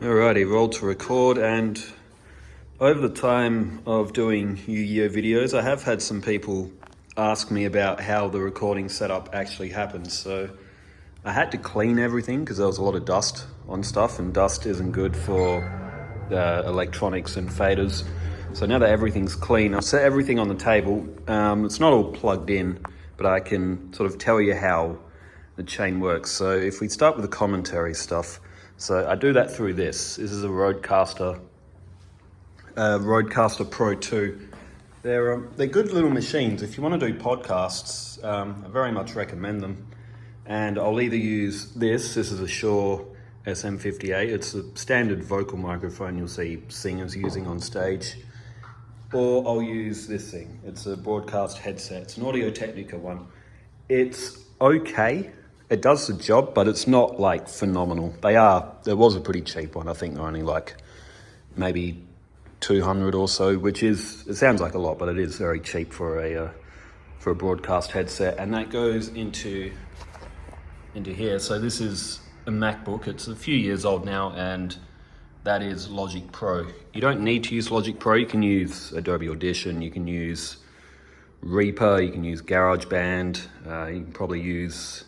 Alrighty, roll to record, and over the time of doing Yu-Gi-Oh videos, I have had some people ask me about how the recording setup actually happens. So I had to clean everything because there was a lot of dust on stuff, and dust isn't good for electronics and faders. So now that everything's clean, I've set everything on the table. It's not all plugged in, but I can sort of tell you how the chain works. So if we start with the commentary stuff, so I do that through this. This is a Rodecaster Pro 2. They're good little machines. If you want to do podcasts, I very much recommend them. And I'll either use this is a Shure SM58. It's a standard vocal microphone you'll see singers using on stage. Or I'll use this thing. It's a broadcast headset. It's an Audio-Technica one. It's okay. It does the job, but it's not like phenomenal. There was a pretty cheap one. I think they're only like maybe 200 or so, it sounds like a lot, but it is very cheap for a broadcast headset. And that goes into here. So this is a MacBook. It's a few years old now, and that is Logic Pro. You don't need to use Logic Pro. You can use Adobe Audition. You can use Reaper. You can use GarageBand. You can probably use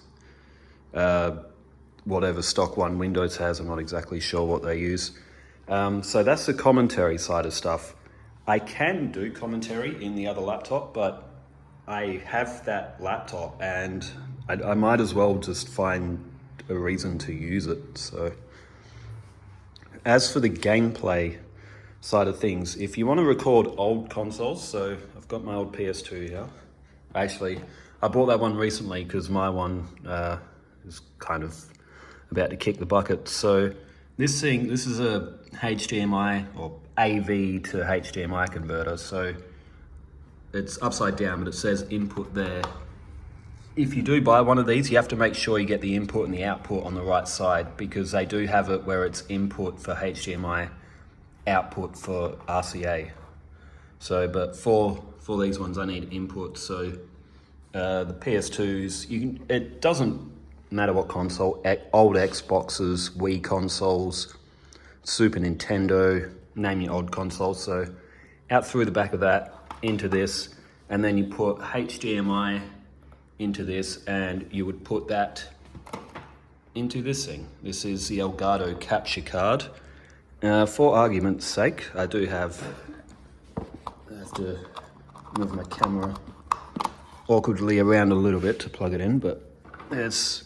whatever stock one Windows has. I'm not exactly sure what they use. So that's the commentary side of stuff. I can do commentary in the other laptop, but I have that laptop and I might as well just find a reason to use it. So as for the gameplay side of things, if you want to record old consoles, so I've got my old PS2 here. Actually, I bought that one recently because my one is kind of about to kick the bucket. So this is a HDMI or AV to HDMI converter. So it's upside down, but it says input there. If you do buy one of these, you have to make sure you get the input and the output on the right side, because they do have it where it's input for HDMI, output for RCA. So, but for these ones, I need input. So the PS2s, it doesn't matter what console, old Xboxes, Wii consoles, Super Nintendo, name your old console. So out through the back of that, into this, and then you put HDMI into this, and you would put that into this thing. This is the Elgato Capture Card. For argument's sake, I have to move my camera awkwardly around a little bit to plug it in, but there's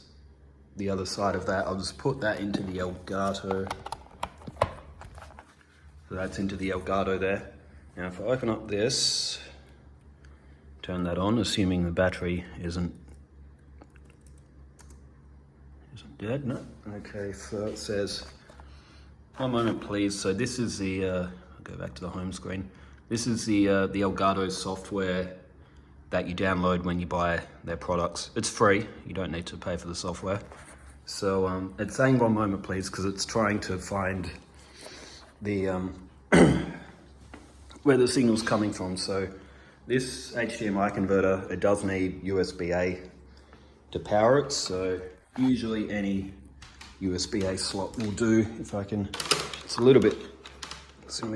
the other side of that. I'll just put that into the Elgato. So that's into the Elgato there. Now if I open up this, turn that on, assuming the battery isn't dead, no? Okay, so it says, one moment please. So this is the, I'll go back to the home screen. This is the Elgato software that you download when you buy their products. It's free, you don't need to pay for the software. So it's saying one moment please, because it's trying to find the where the signal's coming from. So this HDMI converter, it does need USB-A to power it. So usually any USB-A slot will do. If I can, it's gonna be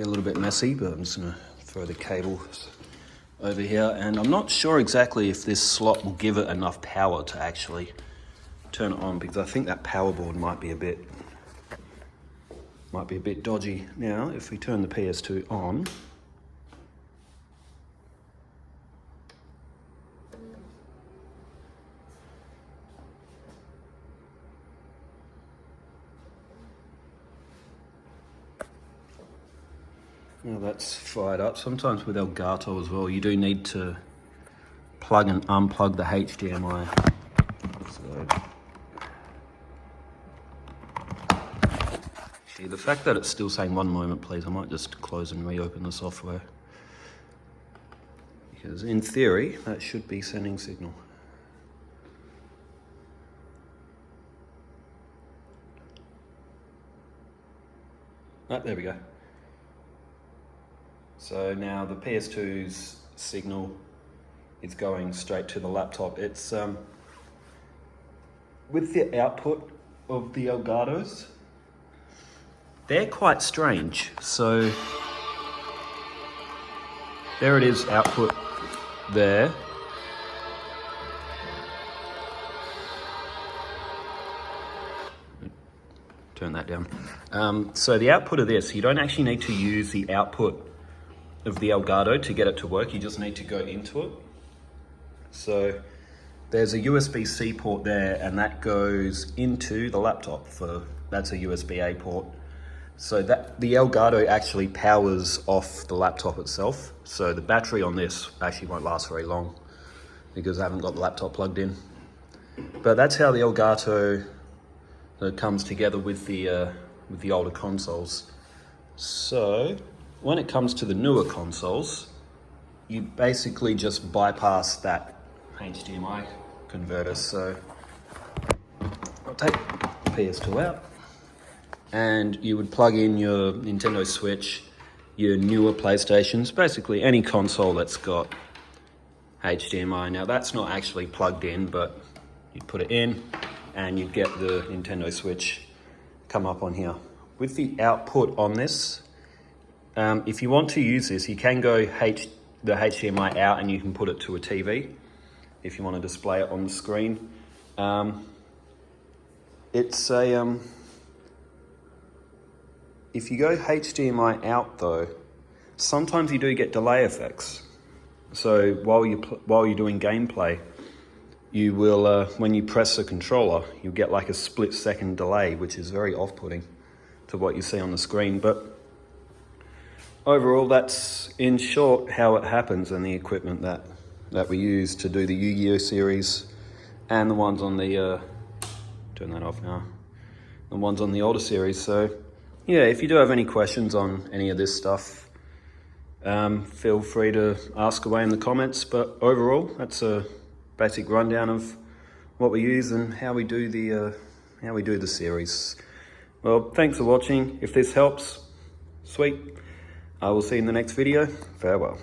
a little bit messy, but I'm just gonna throw the cable over here. And I'm not sure exactly if this slot will give it enough power to actually turn it on, because I think that power board might be a bit dodgy. Now, if we turn the PS2 on, now that's fired up. Sometimes with Elgato as well, you do need to plug and unplug the HDMI. So the fact that it's still saying one moment please, I might just close and reopen the software, because in theory that should be sending signal. Ah, there we go. So now the PS2's signal is going straight to the laptop. It's with the output of the Elgatos, they're quite strange. So there it is, output there. Turn that down. So the output of this, you don't actually need to use the output of the Elgato to get it to work. You just need to go into it. So there's a USB-C port there, and that goes into the laptop. That's a USB-A port. So that the Elgato actually powers off the laptop itself. So the battery on this actually won't last very long because I haven't got the laptop plugged in. But that's how the Elgato comes together with the older consoles. So when it comes to the newer consoles, you basically just bypass that HDMI converter. So I'll take PS2 out, and you would plug in your Nintendo Switch, your newer PlayStations, basically any console that's got HDMI. Now that's not actually plugged in, but you put it in and you get the Nintendo Switch come up on here. With the output on this, if you want to use this, you can go the HDMI out and you can put it to a TV if you want to display it on the screen. It's a if you go HDMI out though, sometimes you do get delay effects. So while you're doing gameplay, you will when you press the controller, you get like a split-second delay, which is very off-putting to what you see on the screen. But overall, that's in short how it happens, and the equipment that we use to do the Yu-Gi-Oh series and the ones on the turn that off now, the ones on the older series. So yeah, if you do have any questions on any of this stuff, feel free to ask away in the comments. But overall, that's a basic rundown of what we use and how we do the series. Well, thanks for watching. If this helps, sweet. I will see you in the next video. Farewell.